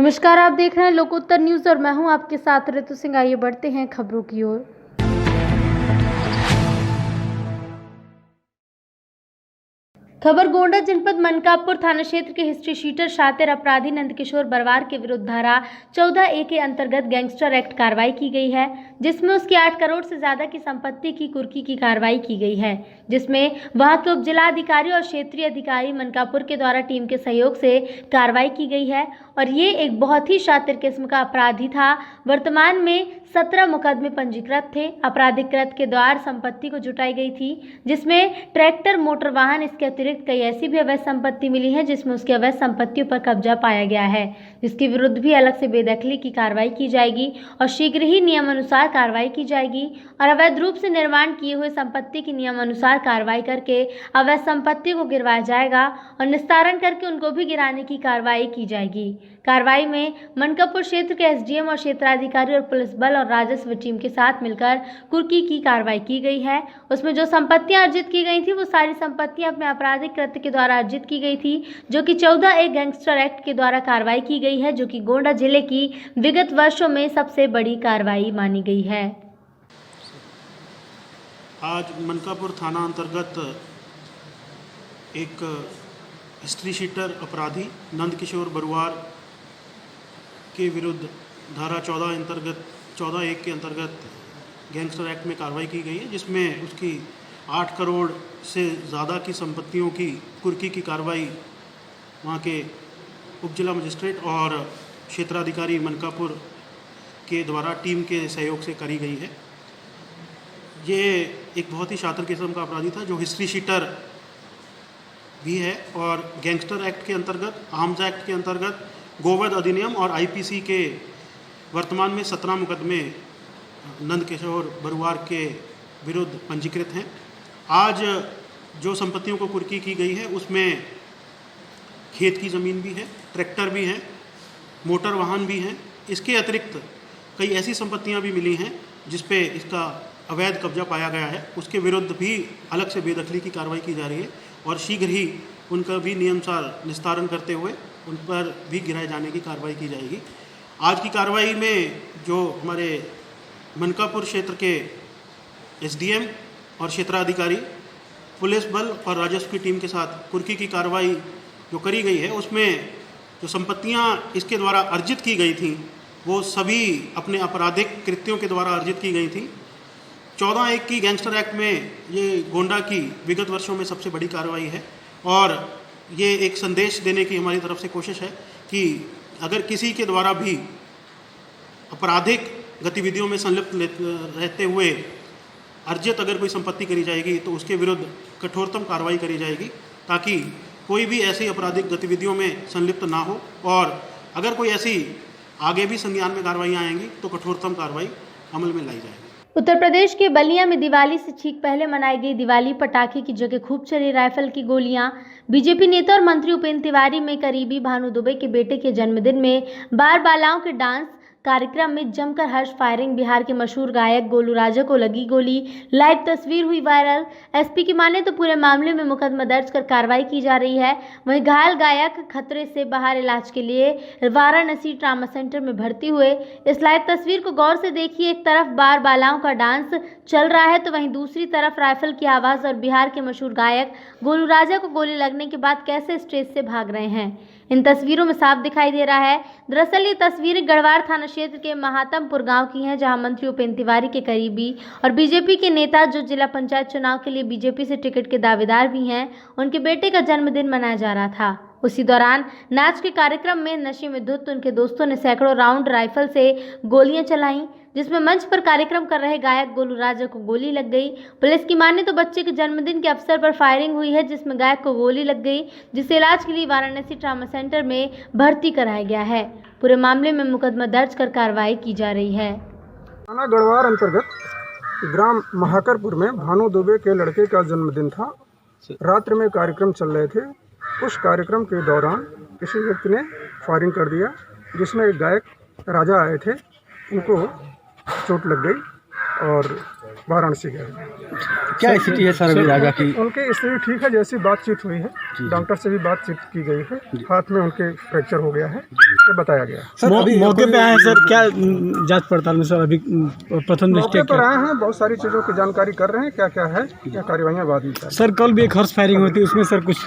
नमस्कार, आप देख रहे हैं लोकोत्तर न्यूज और मैं हूं आपके साथ ऋतु सिंह। आइए बढ़ते हैं खबरों की ओर। खबर गोंडा जनपद मनकापुर थाना क्षेत्र के हिस्ट्री शीटर शातिर अपराधी नंदकिशोर बरवार के विरुद्ध धारा 14A के अंतर्गत गैंगस्टर एक्ट कार्रवाई की गई है, जिसमें उसकी 8 करोड़ से ज्यादा की संपत्ति की कुर्की की कार्रवाई की गई है, जिसमें वहां के उप जिलाधिकारी और क्षेत्रीय अधिकारी मनकापुर के द्वारा टीम के सहयोग से कार्रवाई की गई है। और ये एक बहुत ही शातिर किस्म का अपराधी था। वर्तमान में 17 मुकदमे पंजीकृत थे। आपराधिक कृत्य के द्वारा संपत्ति को जुटाई गई थी, जिसमें ट्रैक्टर, मोटर वाहन, इसके अतिरिक्त कई ऐसी भी अवैध संपत्ति मिली है जिसमें उसकी अवैध संपत्तियों पर कब्जा पाया गया है, जिसके विरुद्ध भी अलग से बेदखली की कार्रवाई की जाएगी और शीघ्र ही नियमानुसार कार्रवाई की जाएगी। और अवैध रूप से निर्माण किए हुए संपत्ति की नियमानुसार कार्रवाई करके अवैध संपत्ति को गिरवाया जाएगा और निस्तारण करके उनको भी गिराने की कार्रवाई की जाएगी। कार्रवाई में मनकापुर क्षेत्र के एसडीएम और क्षेत्राधिकारी और पुलिस बल और राजस्व टीम के साथ मिलकर कुर्की की कार्रवाई की गई है। उसमें जो संपत्तियां अर्जित की गई थी वो सारी संपत्तियां अपने आपराधिक कृत्य के द्वारा अर्जित की गई थी, जो कि 14A गैंगस्टर एक्ट के द्वारा कार्रवाई की गई है, जो कि गोंडा जिले की विगत वर्षों में सबसे बड़ी कार्रवाई मानी गई है। आज मनकापुर थाना अंतर्गत एक हिस्ट्री शीटर अपराधी नंदकिशोर बरवार के विरुद्ध धारा 14A के अंतर्गत गैंगस्टर एक्ट में कार्रवाई की गई है, जिसमें उसकी 8 करोड़ से ज़्यादा की संपत्तियों की कुर्की की कार्रवाई वहाँ के उप जिला मजिस्ट्रेट और क्षेत्राधिकारी मनकापुर के द्वारा टीम के सहयोग से करी गई है। ये एक बहुत ही शातिर किस्म का अपराधी था, जो हिस्ट्री शीटर भी है और गैंगस्टर एक्ट के अंतर्गत, आर्म्स एक्ट के अंतर्गत, गोवध अधिनियम और आईपीसी के वर्तमान में 17 मुकदमे नंदकिशोर बरवार के विरुद्ध पंजीकृत हैं। आज जो संपत्तियों को कुर्की की गई है उसमें खेत की ज़मीन भी है, ट्रैक्टर भी हैं, मोटर वाहन भी हैं। इसके अतिरिक्त कई ऐसी संपत्तियां भी मिली हैं जिस पे इसका अवैध कब्जा पाया गया है, उसके विरुद्ध भी अलग से बेदखली की कार्रवाई की जा रही है और शीघ्र ही उनका भी नियमानुसार निस्तारण करते हुए उन पर भी गिराए जाने की कार्रवाई की जाएगी। आज की कार्रवाई में जो हमारे मनकापुर क्षेत्र के एसडीएम और क्षेत्राधिकारी, पुलिस बल और राजस्व की टीम के साथ कुर्की की कार्रवाई जो करी गई है, उसमें जो संपत्तियां इसके द्वारा अर्जित की गई थी वो सभी अपने आपराधिक कृत्यों के द्वारा अर्जित की गई थी। 14A की गैंगस्टर एक्ट में ये गोंडा की विगत वर्षों में सबसे बड़ी कार्रवाई है और ये एक संदेश देने की हमारी तरफ से कोशिश है कि अगर किसी के द्वारा भी आपराधिक गतिविधियों में संलिप्त रहते हुए अर्जित अगर कोई संपत्ति करी जाएगी तो उसके विरुद्ध कठोरतम कार्रवाई करी जाएगी, ताकि कोई भी ऐसी आपराधिक गतिविधियों में संलिप्त ना हो। और अगर कोई ऐसी आगे भी संज्ञान में कार्रवाई आएंगी तो कठोरतम कार्रवाई अमल में लाई जाएगी। उत्तर प्रदेश के बलिया में दिवाली से ठीक पहले मनाई गई दिवाली पटाखे की जगह खूब चली राइफल की गोलियां। बीजेपी नेता और मंत्री उपेंद्र तिवारी में करीबी भानु दुबे के बेटे के जन्मदिन में बाल बालाओं के डांस कार्यक्रम में जमकर हर्ष फायरिंग। बिहार के मशहूर गायक गोलू राजा को लगी गोली, लाइव तस्वीर हुई वायरल। एसपी की माने तो पूरे मामले में मुकदमा दर्ज कर कार्रवाई की जा रही है। वहीं घायल गायक खतरे से बाहर इलाज के लिए वाराणसी ट्रामा सेंटर में भर्ती हुए। इस लाइव तस्वीर को गौर से देखिए। एक तरफ बाल बालाओं का डांस चल रहा है तो वहीं दूसरी तरफ राइफल की आवाज़ और बिहार के मशहूर गायक गोलू राजा को गोली लगने के बाद कैसे स्टेज से भाग रहे हैं, इन तस्वीरों में साफ दिखाई दे रहा है। दरअसल ये तस्वीरें गढ़वार थाना क्षेत्र के महात्मपुर गांव की हैं, जहां मंत्री उपेंद्र तिवारी के करीबी और बीजेपी के नेता, जो जिला पंचायत चुनाव के लिए बीजेपी से टिकट के दावेदार भी हैं, उनके बेटे का जन्मदिन मनाया जा रहा था। उसी दौरान नाच के कार्यक्रम में नशे में धुत उनके दोस्तों ने सैकड़ों राउंड राइफल से गोलियां चलाईं, जिसमें मंच पर कार्यक्रम कर रहे गायक गोलू राजा को गोली लग गई। पुलिस की माने तो बच्चे के जन्मदिन के अवसर पर फायरिंग हुई है, जिसमें गायक को गोली लग गई, जिसे इलाज के लिए वाराणसी ट्रामा सेंटर में भर्ती कराया गया है। पूरे मामले में मुकदमा दर्ज कर कार्रवाई की जा रही है। थाना गढ़वार अंतर्गत ग्राम महाकरपुर में भानु दुबे के लड़के का जन्मदिन था। रात्रि में कार्यक्रम चल रहे थे। उस कार्यक्रम के दौरान किसी व्यक्ति ने फायरिंग कर दिया, जिसमें एक गायक राजा आए थे, उनको चोट लग गई और वाराणसी गए। क्या स्थिति है सर अभी राजा की? उनकी स्थिति ठीक है, जैसी बातचीत हुई है, डॉक्टर से भी बातचीत की गई है, हाथ में उनके फ्रैक्चर हो गया है, ये बताया गया। सर अभी मौके पे आए हैं सर, क्या जांच पड़ताल में सर अभी प्रथम मौके दृष्टया पर क्या? आए हैं, बहुत सारी चीज़ों की जानकारी कर रहे हैं, क्या क्या है, क्या कार्यवाहियाँ बाद में। सर कल भी एक हॉर्स फायरिंग हुई थी, उसमें सर कुछ